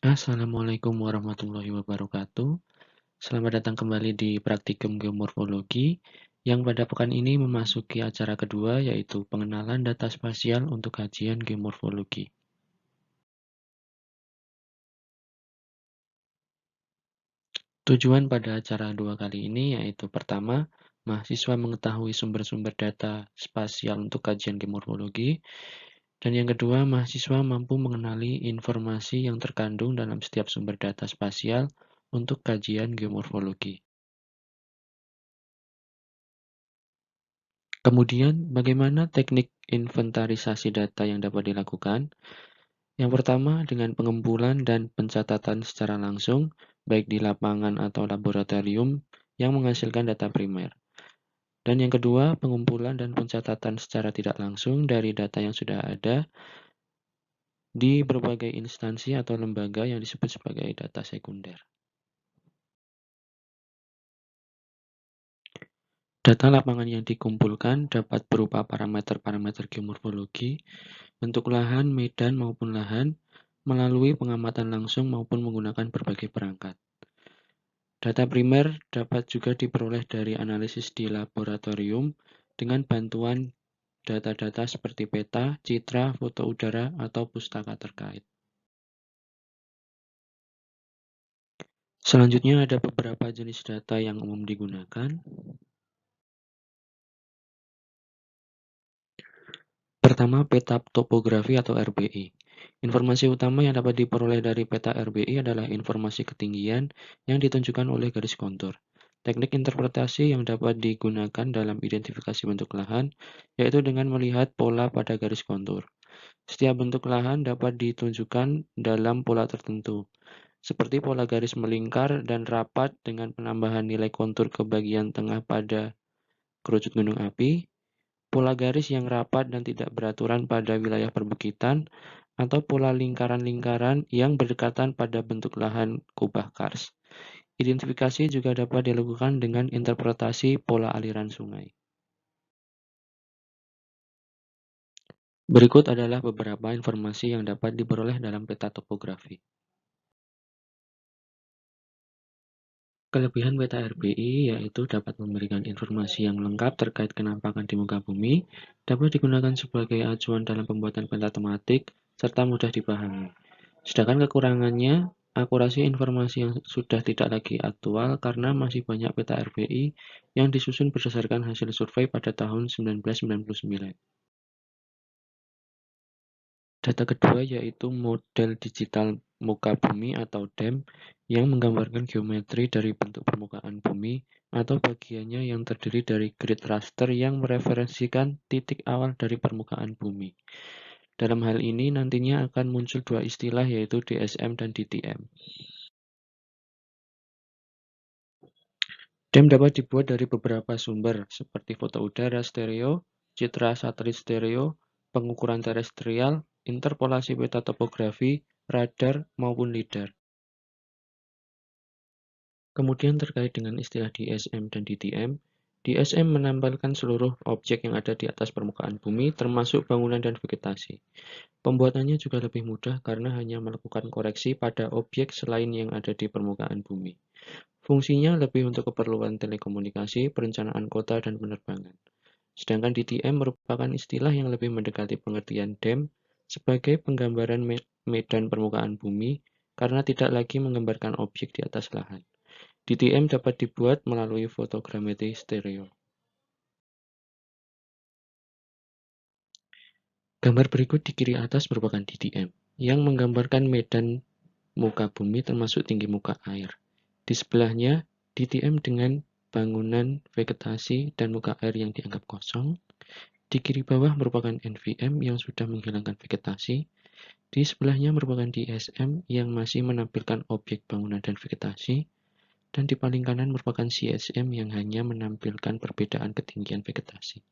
Assalamualaikum warahmatullahi wabarakatuh. Selamat datang kembali di Praktikum Geomorfologi yang pada pekan ini memasuki acara kedua yaitu pengenalan data spasial untuk kajian geomorfologi. Tujuan pada acara dua kali ini yaitu pertama, mahasiswa mengetahui sumber-sumber data spasial untuk kajian geomorfologi, dan yang kedua, mahasiswa mampu mengenali informasi yang terkandung dalam setiap sumber data spasial untuk kajian geomorfologi. Kemudian, bagaimana teknik inventarisasi data yang dapat dilakukan? Yang pertama, dengan pengumpulan dan pencatatan secara langsung, baik di lapangan atau laboratorium, yang menghasilkan data primer. Dan yang kedua, pengumpulan dan pencatatan secara tidak langsung dari data yang sudah ada di berbagai instansi atau lembaga yang disebut sebagai data sekunder. Data lapangan yang dikumpulkan dapat berupa parameter-parameter geomorfologi, bentuk lahan, medan, maupun lahan, melalui pengamatan langsung maupun menggunakan berbagai perangkat. Data primer dapat juga diperoleh dari analisis di laboratorium dengan bantuan data-data seperti peta, citra, foto udara, atau pustaka terkait. Selanjutnya ada beberapa jenis data yang umum digunakan. Pertama, peta topografi atau RBI. Informasi utama yang dapat diperoleh dari peta RBI adalah informasi ketinggian yang ditunjukkan oleh garis kontur. Teknik interpretasi yang dapat digunakan dalam identifikasi bentuk lahan, yaitu dengan melihat pola pada garis kontur. Setiap bentuk lahan dapat ditunjukkan dalam pola tertentu, seperti pola garis melingkar dan rapat dengan penambahan nilai kontur ke bagian tengah pada kerucut gunung api, pola garis yang rapat dan tidak beraturan pada wilayah perbukitan, atau pola lingkaran-lingkaran yang berdekatan pada bentuk lahan kubah kars. Identifikasi juga dapat dilakukan dengan interpretasi pola aliran sungai. Berikut adalah beberapa informasi yang dapat diperoleh dalam peta topografi. Kelebihan peta RBI yaitu dapat memberikan informasi yang lengkap terkait kenampakan di muka bumi, dapat digunakan sebagai acuan dalam pembuatan peta tematik, serta mudah dipahami. Sedangkan kekurangannya, akurasi informasi yang sudah tidak lagi aktual karena masih banyak peta RBI yang disusun berdasarkan hasil survei pada tahun 1999. Data kedua yaitu model digital muka bumi atau DEM yang menggambarkan geometri dari bentuk permukaan bumi atau bagiannya yang terdiri dari grid raster yang mereferensikan titik awal dari permukaan bumi. Dalam hal ini nantinya akan muncul dua istilah yaitu DSM dan DTM. DEM dapat dibuat dari beberapa sumber seperti foto udara stereo, citra satelit stereo, pengukuran terestrial, interpolasi peta topografi, radar, maupun lidar. Kemudian terkait dengan istilah DSM dan DTM, DSM menampilkan seluruh objek yang ada di atas permukaan bumi, termasuk bangunan dan vegetasi. Pembuatannya juga lebih mudah karena hanya melakukan koreksi pada objek selain yang ada di permukaan bumi. Fungsinya lebih untuk keperluan telekomunikasi, perencanaan kota, dan penerbangan. Sedangkan DTM merupakan istilah yang lebih mendekati pengertian DEM sebagai penggambaran medan permukaan bumi karena tidak lagi menggambarkan objek di atas lahan. DTM dapat dibuat melalui fotogrametri stereo. Gambar berikut di kiri atas merupakan DTM, yang menggambarkan medan muka bumi termasuk tinggi muka air. Di sebelahnya, DTM dengan bangunan, vegetasi, dan muka air yang dianggap kosong. Di kiri bawah merupakan NVM yang sudah menghilangkan vegetasi. Di sebelahnya merupakan DSM yang masih menampilkan objek bangunan dan vegetasi. Dan di paling kanan merupakan CSM yang hanya menampilkan perbedaan ketinggian vegetasi.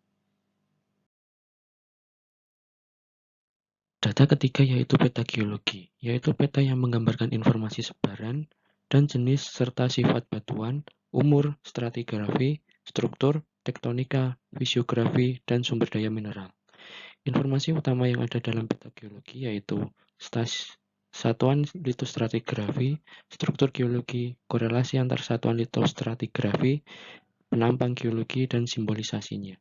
Data ketiga yaitu peta geologi, yaitu peta yang menggambarkan informasi sebaran dan jenis serta sifat batuan, umur, stratigrafi, struktur, tektonika, fisiografi, dan sumber daya mineral. Informasi utama yang ada dalam peta geologi yaitu satuan litostratigrafi, struktur geologi, korelasi antar satuan litostratigrafi, penampang geologi, dan simbolisasinya.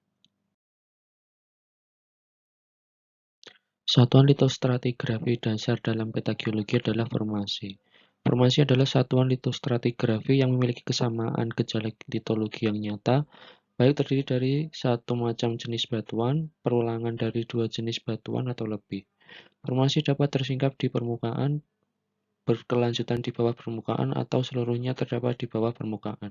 Satuan litostratigrafi dasar dalam peta geologi adalah formasi. Formasi adalah satuan litostratigrafi yang memiliki kesamaan gejala litologi yang nyata, baik terdiri dari satu macam jenis batuan, perulangan dari dua jenis batuan atau lebih. Formasi dapat tersingkap di permukaan, berkelanjutan di bawah permukaan, atau seluruhnya terdapat di bawah permukaan.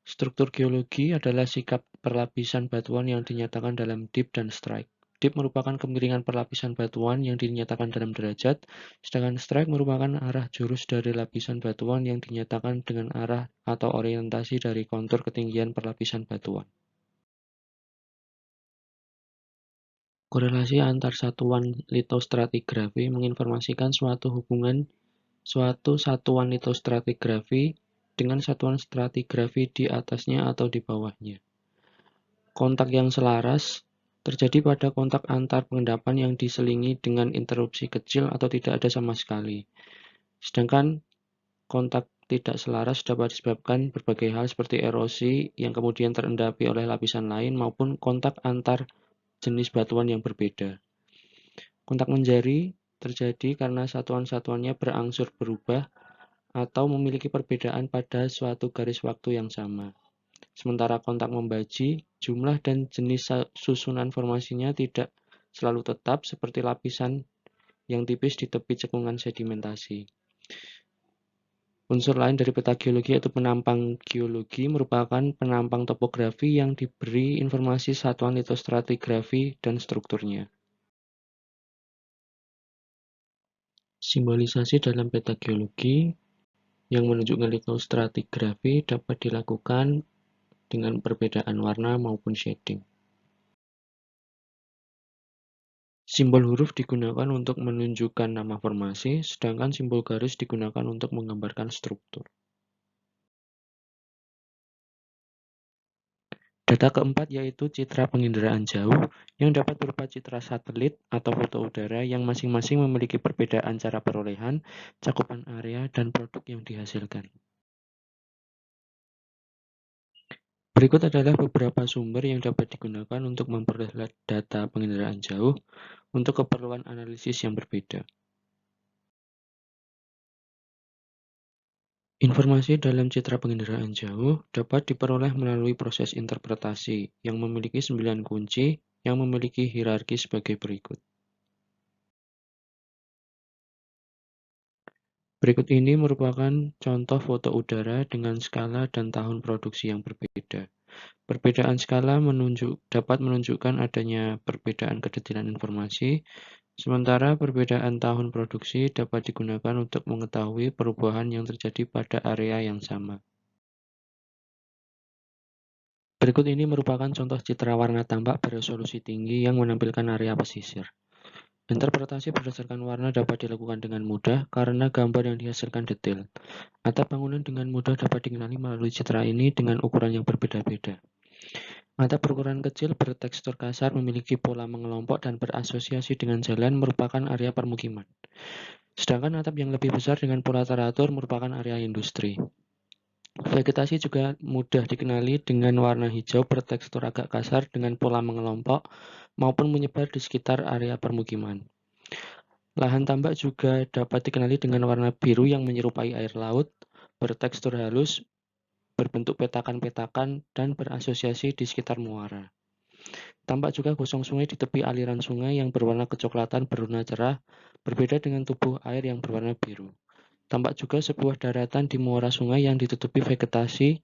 Struktur geologi adalah sikap perlapisan batuan yang dinyatakan dalam dip dan strike. Dip merupakan kemiringan perlapisan batuan yang dinyatakan dalam derajat, sedangkan strike merupakan arah jurus dari lapisan batuan yang dinyatakan dengan arah atau orientasi dari kontur ketinggian perlapisan batuan. Korelasi antar satuan litostratigrafi menginformasikan suatu satuan litostratigrafi dengan satuan stratigrafi di atasnya atau di bawahnya. Kontak yang selaras terjadi pada kontak antar pengendapan yang diselingi dengan interupsi kecil atau tidak ada sama sekali. Sedangkan kontak tidak selaras dapat disebabkan berbagai hal seperti erosi yang kemudian terendapi oleh lapisan lain maupun kontak antar jenis batuan yang berbeda. Kontak menjari terjadi karena satuan-satuannya berangsur berubah atau memiliki perbedaan pada suatu garis waktu yang sama. Sementara kontak membaji, jumlah dan jenis susunan formasinya tidak selalu tetap seperti lapisan yang tipis di tepi cekungan sedimentasi. Unsur lain dari peta geologi yaitu penampang geologi merupakan penampang topografi yang diberi informasi satuan litostratigrafi dan strukturnya. Simbolisasi dalam peta geologi yang menunjukkan litostratigrafi dapat dilakukan dengan perbedaan warna maupun shading. Simbol huruf digunakan untuk menunjukkan nama formasi, sedangkan simbol garis digunakan untuk menggambarkan struktur. Data keempat yaitu citra penginderaan jauh, yang dapat berupa citra satelit atau foto udara yang masing-masing memiliki perbedaan cara perolehan, cakupan area, dan produk yang dihasilkan. Berikut adalah beberapa sumber yang dapat digunakan untuk memperoleh data penginderaan jauh untuk keperluan analisis yang berbeda. Informasi dalam citra penginderaan jauh dapat diperoleh melalui proses interpretasi yang memiliki 9 kunci yang memiliki hierarki sebagai berikut. Berikut ini merupakan contoh foto udara dengan skala dan tahun produksi yang berbeda. Perbedaan skala dapat menunjukkan adanya perbedaan kedetilan informasi, sementara perbedaan tahun produksi dapat digunakan untuk mengetahui perubahan yang terjadi pada area yang sama. Berikut ini merupakan contoh citra warna tambak beresolusi tinggi yang menampilkan area pesisir. Interpretasi berdasarkan warna dapat dilakukan dengan mudah karena gambar yang dihasilkan detail. Atap bangunan dengan mudah dapat dikenali melalui citra ini dengan ukuran yang berbeda-beda. Atap berukuran kecil bertekstur kasar memiliki pola mengelompok dan berasosiasi dengan jalan merupakan area permukiman. Sedangkan atap yang lebih besar dengan pola teratur merupakan area industri. Vegetasi juga mudah dikenali dengan warna hijau bertekstur agak kasar dengan pola mengelompok maupun menyebar di sekitar area permukiman. Lahan tambak juga dapat dikenali dengan warna biru yang menyerupai air laut, bertekstur halus, berbentuk petakan-petakan, dan berasosiasi di sekitar muara. Tampak juga gosong sungai di tepi aliran sungai yang berwarna kecoklatan berwarna cerah, berbeda dengan tubuh air yang berwarna biru. Tampak juga sebuah daratan di muara sungai yang ditutupi vegetasi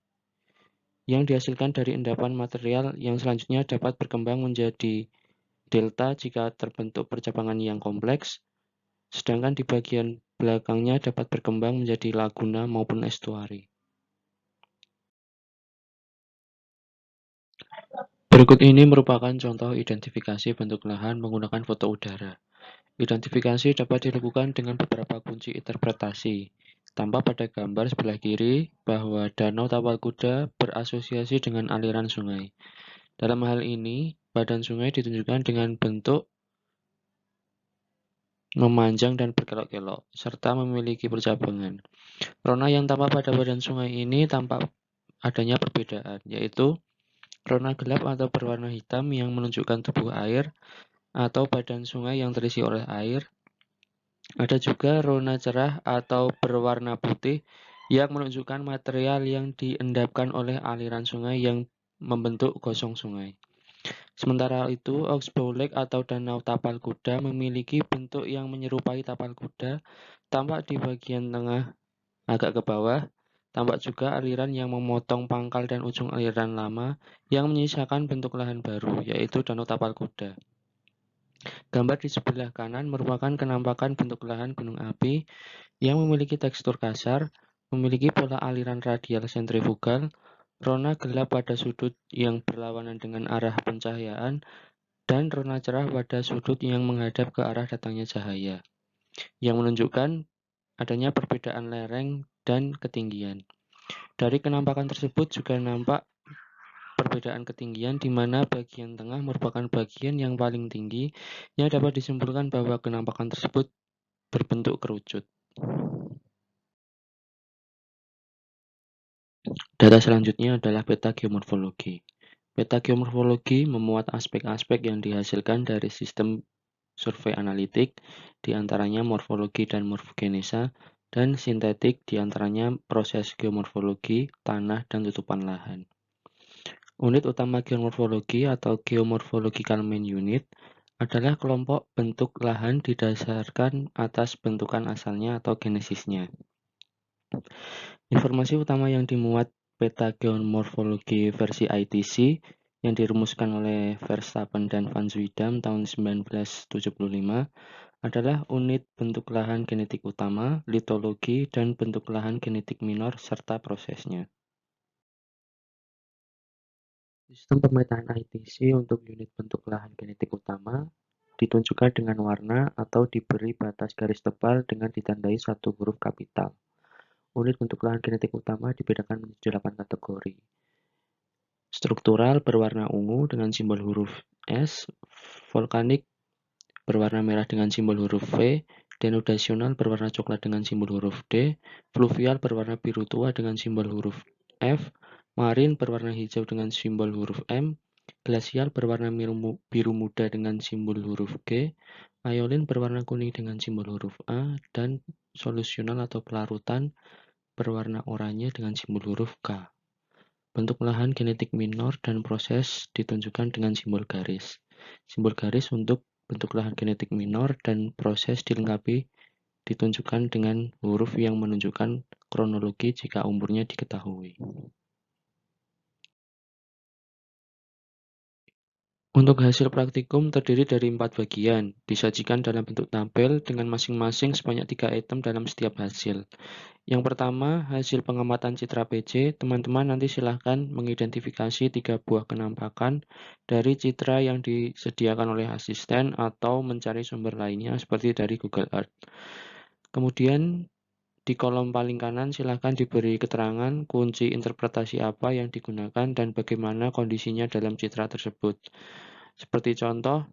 yang dihasilkan dari endapan material yang selanjutnya dapat berkembang menjadi delta jika terbentuk percabangan yang kompleks, sedangkan di bagian belakangnya dapat berkembang menjadi laguna maupun estuari. Berikut ini merupakan contoh identifikasi bentuk lahan menggunakan foto udara. Identifikasi dapat dilakukan dengan beberapa kunci interpretasi. Tampak pada gambar sebelah kiri bahwa Danau Tapakuda berasosiasi dengan aliran sungai. Dalam hal ini, badan sungai ditunjukkan dengan bentuk memanjang dan berkelok-kelok, serta memiliki percabangan. Rona yang tampak pada badan sungai ini tampak adanya perbedaan, yaitu rona gelap atau berwarna hitam yang menunjukkan tubuh air atau badan sungai yang terisi oleh air. Ada juga rona cerah atau berwarna putih yang menunjukkan material yang diendapkan oleh aliran sungai yang membentuk gosong sungai. Sementara itu, Oxbow Lake atau Danau Tapal Kuda memiliki bentuk yang menyerupai tapal kuda, tampak di bagian tengah agak ke bawah. Tampak juga aliran yang memotong pangkal dan ujung aliran lama yang menyisakan bentuk lahan baru, yaitu Danau Tapal Kuda. Gambar di sebelah kanan merupakan kenampakan bentuk lahan gunung api yang memiliki tekstur kasar, memiliki pola aliran radial sentrifugal, rona gelap pada sudut yang berlawanan dengan arah pencahayaan, dan rona cerah pada sudut yang menghadap ke arah datangnya cahaya, yang menunjukkan adanya perbedaan lereng dan ketinggian. Dari kenampakan tersebut juga nampak perbedaan ketinggian di mana bagian tengah merupakan bagian yang paling tinggi yang dapat disimpulkan bahwa kenampakan tersebut berbentuk kerucut. Data selanjutnya adalah peta geomorfologi. Peta geomorfologi memuat aspek-aspek yang dihasilkan dari sistem survei analitik, di antaranya morfologi dan morfogenesa, dan sintetik, di antaranya proses geomorfologi, tanah, dan tutupan lahan. Unit utama geomorfologi atau Geomorphological Main Unit adalah kelompok bentuk lahan didasarkan atas bentukan asalnya atau genesisnya. Informasi utama yang dimuat peta geomorfologi versi ITC yang dirumuskan oleh Verstappen dan Van Zwiedam tahun 1975 adalah unit bentuk lahan genetik utama, litologi, dan bentuk lahan genetik minor serta prosesnya. Sistem pemetaan ITC untuk unit bentuk lahan genetik utama ditunjukkan dengan warna atau diberi batas garis tebal dengan ditandai satu huruf kapital. Unit bentuk lahan genetik utama dibedakan menjadi 8 kategori. Struktural berwarna ungu dengan simbol huruf S, volkanik berwarna merah dengan simbol huruf V, denudasional berwarna coklat dengan simbol huruf D, fluvial berwarna biru tua dengan simbol huruf F, marin berwarna hijau dengan simbol huruf M, glasial berwarna biru muda dengan simbol huruf G, iolin berwarna kuning dengan simbol huruf A, dan solusional atau pelarutan berwarna oranye dengan simbol huruf K. Bentuk lahan genetik minor dan proses ditunjukkan dengan simbol garis. Simbol garis untuk bentuk lahan genetik minor dan proses dilengkapi ditunjukkan dengan huruf yang menunjukkan kronologi jika umurnya diketahui. Untuk hasil praktikum terdiri dari 4 bagian, disajikan dalam bentuk tabel dengan masing-masing sebanyak 3 item dalam setiap hasil. Yang pertama, hasil pengamatan citra PJ, teman-teman nanti silahkan mengidentifikasi 3 buah kenampakan dari citra yang disediakan oleh asisten atau mencari sumber lainnya seperti dari Google Earth. Kemudian di kolom paling kanan silahkan diberi keterangan kunci interpretasi apa yang digunakan dan bagaimana kondisinya dalam citra tersebut. Seperti contoh,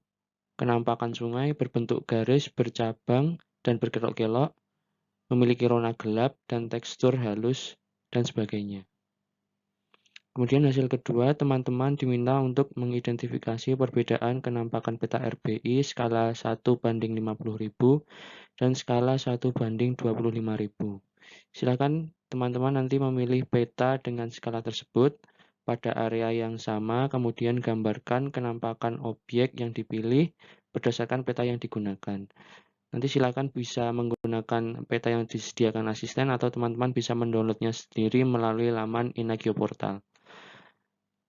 kenampakan sungai berbentuk garis bercabang dan berkelok-kelok, memiliki rona gelap dan tekstur halus, dan sebagainya. Kemudian hasil kedua, teman-teman diminta untuk mengidentifikasi perbedaan kenampakan peta RBI skala 1:50.000 dan skala 1:25.000. Silakan teman-teman nanti memilih peta dengan skala tersebut pada area yang sama, kemudian gambarkan kenampakan objek yang dipilih berdasarkan peta yang digunakan. Nanti silakan bisa menggunakan peta yang disediakan asisten atau teman-teman bisa mendownloadnya sendiri melalui laman Inagio Portal.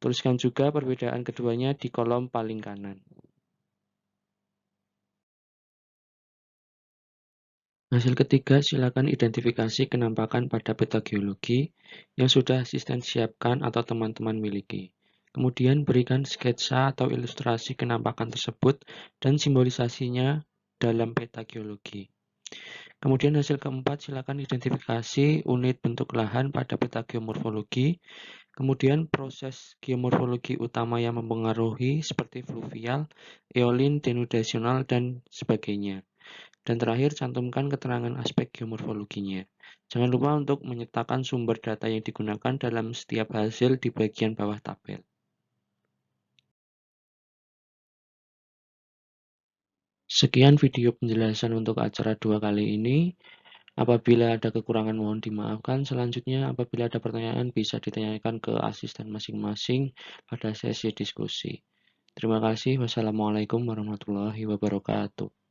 Tuliskan juga perbedaan keduanya di kolom paling kanan. Hasil ketiga, silakan identifikasi kenampakan pada peta geologi yang sudah asisten siapkan atau teman-teman miliki. Kemudian berikan sketsa atau ilustrasi kenampakan tersebut dan simbolisasinya dalam peta geologi. Kemudian hasil keempat, silakan identifikasi unit bentuk lahan pada peta geomorfologi. Kemudian proses geomorfologi utama yang mempengaruhi seperti fluvial, eolin, denudasional, dan sebagainya. Dan terakhir, cantumkan keterangan aspek geomorfologinya. Jangan lupa untuk menyertakan sumber data yang digunakan dalam setiap hasil di bagian bawah tabel. Sekian video penjelasan untuk acara 2 kali ini. Apabila ada kekurangan mohon dimaafkan. Selanjutnya, apabila ada pertanyaan bisa ditanyakan ke asisten masing-masing pada sesi diskusi. Terima kasih. Wassalamualaikum warahmatullahi wabarakatuh.